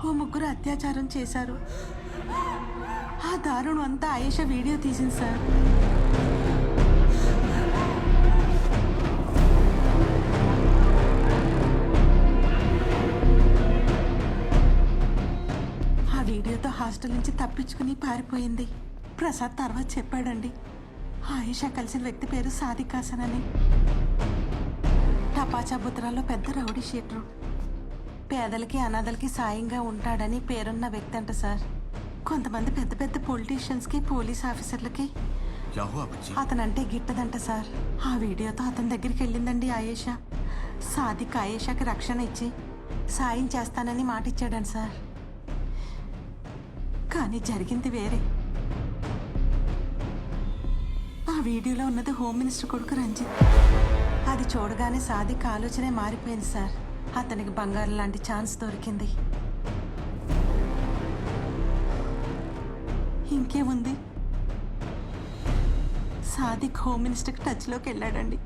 ఓ ముగ్గురు అత్యాచారం చేశారు. ఆ దారుణం అంతా ఆయేషా వీడియో తీసింది సార్. ఆ వీడియోతో హాస్టల్ నుంచి తప్పించుకుని పారిపోయింది. ప్రసాద్ తర్వాత చెప్పాడండి, ఆయేషా కలిసిన వ్యక్తి పేరు సాదిక్ హాసన్ అని. టపాచా బుత్రాలో పెద్ద రౌడీ షీటరు. పేదలకి అనాథలకి సాయంగా ఉంటాడని పేరున్న వ్యక్తి అంట సార్. కొంతమంది పెద్ద పెద్ద పొలిటీషియన్స్కి పోలీస్ ఆఫీసర్లకి అతనంటే గిట్టదంట సార్. ఆ వీడియోతో అతని దగ్గరికి వెళ్ళిందండి ఆయేషా. సాదిక్ ఆయేషాకి రక్షణ ఇచ్చి సాయం చేస్తానని మాట ఇచ్చాడండి సార్. కానీ జరిగింది వేరే. ఆ వీడియోలో ఉన్నది హోమ్ మినిస్టర్ కొడుకు రంజిత్. అది చూడగానే సాదిక్ ఆలోచనే మారిపోయింది సార్. అతనికి బంగారం లాంటి ఛాన్స్ దొరికింది. ఇంకేముంది, సాదిక్ హోమ్ మినిస్టర్కి టచ్లోకి వెళ్ళాడండి.